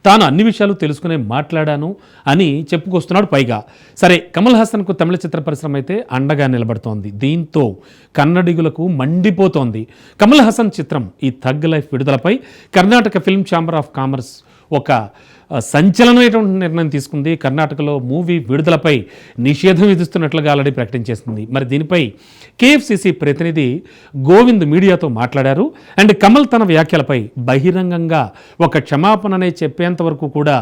తాను అన్ని విషయాలు తెలుసుకునే మాట్లాడాను అని చెప్పుకొస్తున్నాడు. పైగా సరే, కమల్ హాసన్కు తమిళ చిత్ర పరిశ్రమ అయితే అండగా నిలబడుతోంది. దీంతో కన్నడిగులకు మండిపోతోంది. కమల్ హాసన్ చిత్రం ఈ థగ్ లైఫ్ విడుదలపై Karnataka film chamber of commerce ఒక సంచలనమైనటువంటి నిర్ణయం తీసుకుంది. కర్ణాటకలో మూవీ విడుదలపై నిషేధం విధిస్తున్నట్లుగా ఆల్రెడీ ప్రకటించేసింది. మరి దీనిపై కేఎఫ్సిసి ప్రతినిధి గోవింద్ మీడియాతో మాట్లాడారు. అండ్ కమల్ తన వ్యాఖ్యలపై బహిరంగంగా ఒక క్షమాపణనే చెప్పేంత వరకు కూడా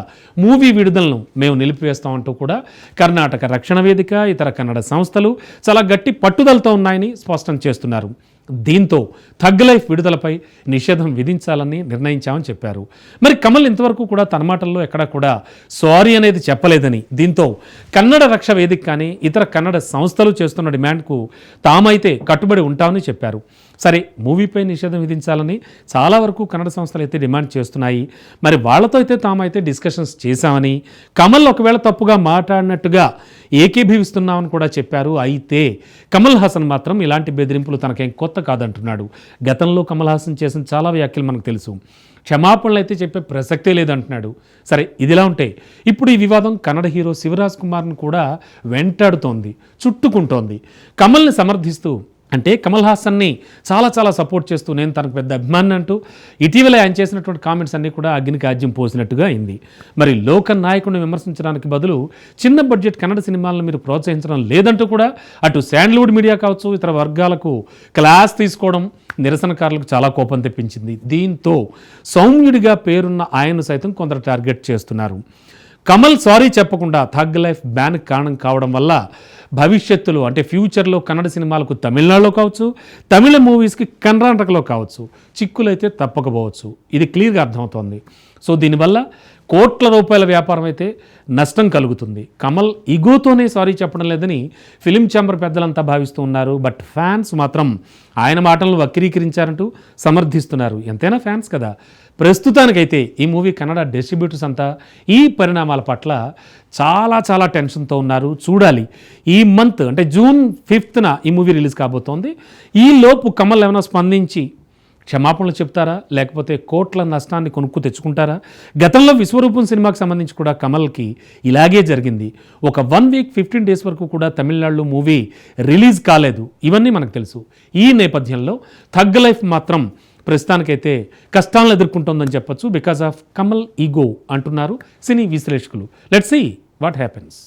మూవీ విడుదలను మేము నిలిపివేస్తామంటూ కూడా కర్ణాటక రక్షణ వేదిక, ఇతర కన్నడ సంస్థలు చాలా గట్టి పట్టుదలతో ఉన్నాయని స్పష్టం చేస్తున్నారు. దీంతో థగ్ లైఫ్ విడుదలపై నిషేధం విధించాలని నిర్ణయించామని చెప్పారు. మరి కమల్ ఇంతవరకు కూడా తన మాటల్లో ఎక్కడా కూడా సారీ అనేది చెప్పలేదని, దీంతో కన్నడ రక్ష వేదిక కానీ ఇతర కన్నడ సంస్థలు చేస్తున్న డిమాండ్కు తామైతే కట్టుబడి ఉంటామని చెప్పారు. సరే, మూవీపై నిషేధం విధించాలని చాలా వరకు కన్నడ సంస్థలు అయితే డిమాండ్ చేస్తున్నాయి. మరి వాళ్ళతో అయితే తామైతే డిస్కషన్స్ చేశామని, కమల్ ఒకవేళ తప్పుగా మాట్లాడినట్టుగా ఏకీభవిస్తున్నామని కూడా చెప్పారు. అయితే కమల్ హాసన్ మాత్రం ఇలాంటి బెదిరింపులు తనకేం కొత్త కాదంటున్నాడు. గతంలో కమల్ హాసన్ చేసిన చాలా వ్యాఖ్యలు మనకు తెలుసు. క్షమాపణలు అయితే చెప్పే ప్రసక్తే లేదంటున్నాడు. సరే, ఇదిలా ఉంటే ఇప్పుడు ఈ వివాదం కన్నడ హీరో శివరాజ్ కుమార్ను కూడా వెంటాడుతోంది, చుట్టుకుంటోంది. కమల్ని సమర్థిస్తూ, అంటే కమల్ హాసన్ని చాలా సపోర్ట్ చేస్తూ నేను తనకు పెద్ద అభిమాని అంటూ ఇటీవల ఆయన చేసినటువంటి కామెంట్స్ అన్నీ కూడా అగ్నికి ఆజ్యం పోసినట్టుగా అయింది. మరి లోక నాయకుడిని విమర్శించడానికి బదులు చిన్న బడ్జెట్ కన్నడ సినిమాలను మీరు ప్రోత్సహించడం లేదంటూ కూడా అటు శాండ్ల్వుడ్ మీడియా కావచ్చు, ఇతర వర్గాలకు క్లాస్ తీసుకోవడం నిరసనకారులకు చాలా కోపం తెప్పించింది. దీంతో సౌమ్యుడిగా పేరున్న ఆయన్ను సైతం కొందరు టార్గెట్ చేస్తున్నారు. కమల్ సారీ చెప్పకుండా థగ్ లైఫ్ బ్యాన్ కారణం కావడం వల్ల భవిష్యత్తులో అంటే ఫ్యూచర్లో కన్నడ సినిమాలకు తమిళనాడులో కావచ్చు, తమిళ మూవీస్కి కర్ణాటకలో కావచ్చు చిక్కులైతే తప్పకపోవచ్చు. ఇది క్లియర్గా అర్థమవుతోంది. సో దీనివల్ల కోట్ల రూపాయల వ్యాపారం అయితే నష్టం కలుగుతుంది. కమల్ ఈగోతోనే సారీ చెప్పడం లేదని ఫిలిం ఛాంబర్ పెద్దలంతా భావిస్తూ ఉన్నారు. బట్ ఫ్యాన్స్ మాత్రం ఆయన మాటలను వక్రీకరించారంటూ సమర్థిస్తున్నారు. ఎంతైనా ఫ్యాన్స్ కదా. ప్రస్తుతానికైతే ఈ మూవీ కన్నడ డిస్ట్రిబ్యూటర్స్ అంతా ఈ పరిణామాల పట్ల చాలా టెన్షన్తో ఉన్నారు. చూడాలి, ఈ మంత్ అంటే జూన్ 5న ఈ మూవీ రిలీజ్ కాబోతోంది. ఈ లోపు కమల్ ఏమైనా స్పందించి క్షమాపణలు చెప్తారా, లేకపోతే కోట్ల నష్టాన్ని కొనుక్కు తెచ్చుకుంటారా? గతంలో విశ్వరూపం సినిమాకి సంబంధించి కూడా కమల్కి ఇలాగే జరిగింది. ఒక 1 వీక్ 15 డేస్ వరకు కూడా తమిళనాడులో మూవీ రిలీజ్ కాలేదు. ఇవన్నీ మనకు తెలుసు. ఈ నేపథ్యంలో థగ్ లైఫ్ మాత్రం ప్రస్తుతానికైతే కష్టాలను ఎదుర్కొంటుందని చెప్పొచ్చు. బికాస్ ఆఫ్ కమల్ ఈగో అంటున్నారు సినీ విశ్లేషకులు. Let's see what happens.